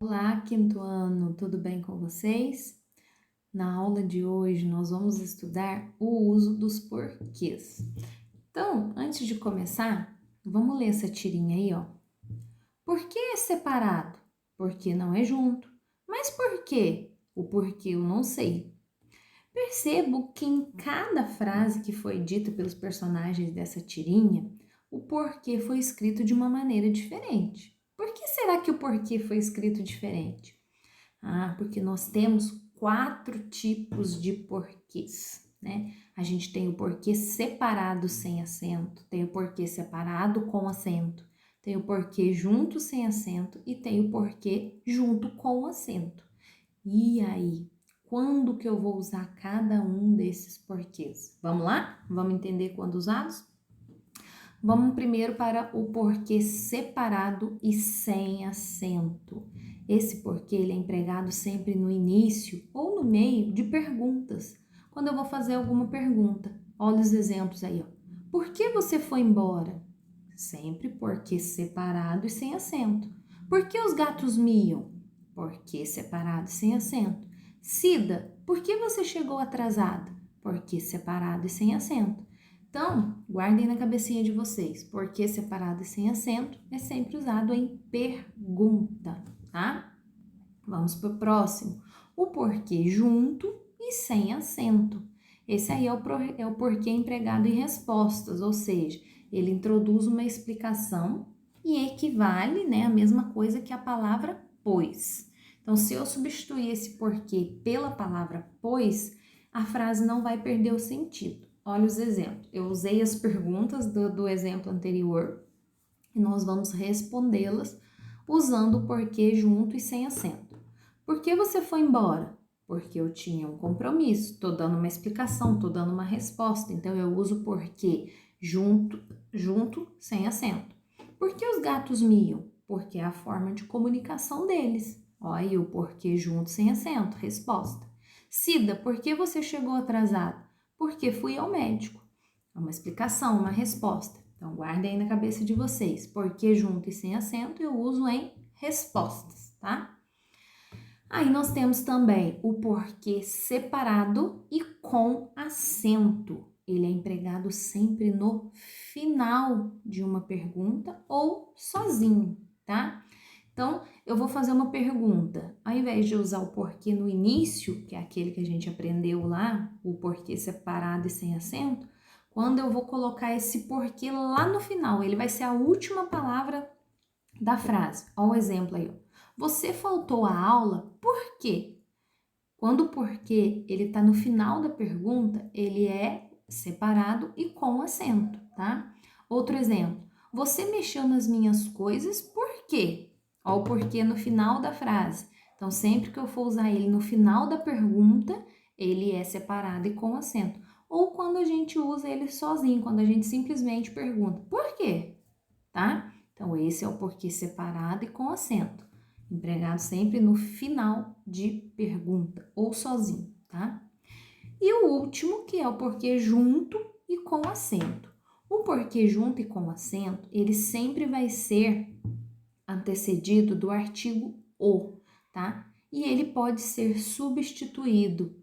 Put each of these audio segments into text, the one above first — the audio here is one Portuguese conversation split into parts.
Olá, quinto ano, tudo bem com vocês? Na aula de hoje nós vamos estudar o uso dos porquês. Então, antes de começar, vamos ler essa tirinha aí, ó. Por que é separado? Porque não é junto. Mas por quê? O porquê eu não sei. Percebo que em cada frase que foi dita pelos personagens dessa tirinha, o porquê foi escrito de uma maneira diferente. Por que será que o porquê foi escrito diferente? Porque nós temos 4 tipos de porquês, né? A gente tem o porquê separado sem acento, tem o porquê separado com acento, tem o porquê junto sem acento e tem o porquê junto com acento. E aí, quando que eu vou usar cada um desses porquês? Vamos lá? Vamos entender quando usados? Vamos primeiro para o porquê separado e sem acento. Esse porquê ele é empregado sempre no início ou no meio de perguntas. Quando eu vou fazer alguma pergunta, olha os exemplos aí, ó. Por que você foi embora? Sempre porquê separado e sem acento. Por que os gatos miam? Porquê separado e sem acento. Cida, por que você chegou atrasada? Porquê separado e sem acento. Então, guardem na cabecinha de vocês, porquê separado e sem acento é sempre usado em pergunta, tá? Vamos para o próximo. O porquê junto e sem acento. Esse aí é o porquê empregado em respostas, ou seja, ele introduz uma explicação e equivale, né, a mesma coisa que a palavra pois. Então, se eu substituir esse porquê pela palavra pois, a frase não vai perder o sentido. Olha os exemplos. Eu usei as perguntas do exemplo anterior e nós vamos respondê-las usando o porquê junto e sem acento. Por que você foi embora? Porque eu tinha um compromisso. Estou dando uma explicação, estou dando uma resposta. Então, eu uso porquê junto, sem acento. Por que os gatos miam? Porque é a forma de comunicação deles. Olha aí o porquê junto, sem acento. Resposta. Cida, por que você chegou atrasado? Porque fui ao médico. É uma explicação, uma resposta. Então, guardem aí na cabeça de vocês. Porquê junto e sem acento eu uso em respostas, tá? Aí nós temos também o porquê separado e com acento. Ele é empregado sempre no final de uma pergunta ou sozinho, tá? Então, eu vou fazer uma pergunta. Ao invés de usar o porquê no início, que é aquele que a gente aprendeu lá, o porquê separado e sem acento, quando eu vou colocar esse porquê lá no final, ele vai ser a última palavra da frase. Olha o exemplo aí, ó. Você faltou à aula por quê? Quando o porquê ele tá no final da pergunta, ele é separado e com acento, tá? Outro exemplo. Você mexeu nas minhas coisas por quê? Olha o porquê no final da frase. Então, sempre que eu for usar ele no final da pergunta, ele é separado e com acento. Ou quando a gente usa ele sozinho, quando a gente simplesmente pergunta por quê, tá? Então, esse é o porquê separado e com acento, empregado sempre no final de pergunta ou sozinho, tá? E o último, que é o porquê junto e com acento. O porquê junto e com acento, ele sempre vai ser antecedido do artigo o, tá? E ele pode ser substituído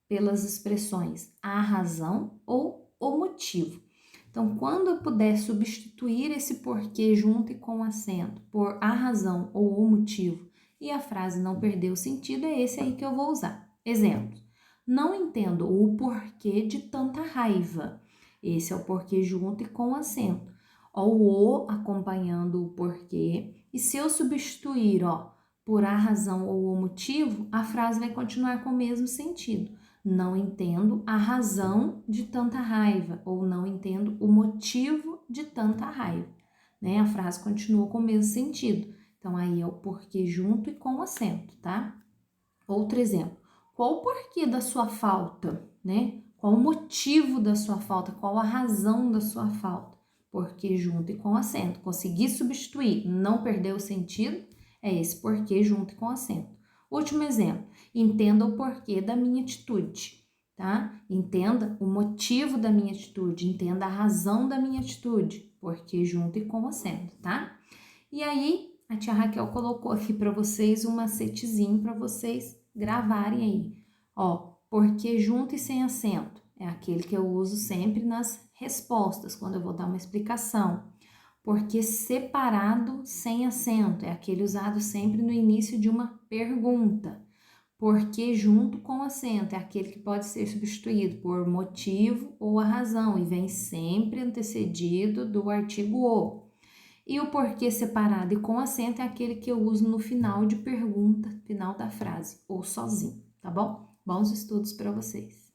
pelas expressões a razão ou o motivo. Então, quando eu puder substituir esse porquê junto e com acento por a razão ou o motivo e a frase não perder o sentido, é esse aí que eu vou usar. Exemplos. Não entendo o porquê de tanta raiva. Esse é o porquê junto e com acento. Ou o acompanhando o porquê. E se eu substituir, ó, por a razão ou o motivo, a frase vai continuar com o mesmo sentido. Não entendo a razão de tanta raiva, ou não entendo o motivo de tanta raiva, né? A frase continua com o mesmo sentido. Então, aí é o porquê junto e com acento, tá? Outro exemplo. Qual o porquê da sua falta, né? Qual o motivo da sua falta? Qual a razão da sua falta? Porquê junto e com acento. Conseguir substituir, não perder o sentido, é esse porquê junto e com acento. Último exemplo. Entenda o porquê da minha atitude, tá? Entenda o motivo da minha atitude, entenda a razão da minha atitude, porquê junto e com acento, tá? E aí, a tia Raquel colocou aqui para vocês um macetezinho para vocês gravarem aí. Ó, porque junto e sem acento é aquele que eu uso sempre nas respostas, quando eu vou dar uma explicação. Porque separado sem acento é aquele usado sempre no início de uma pergunta. Porque junto com acento é aquele que pode ser substituído por motivo ou a razão e vem sempre antecedido do artigo o. E o porquê separado e com acento é aquele que eu uso no final de pergunta, final da frase, ou sozinho, tá bom? Bons estudos para vocês!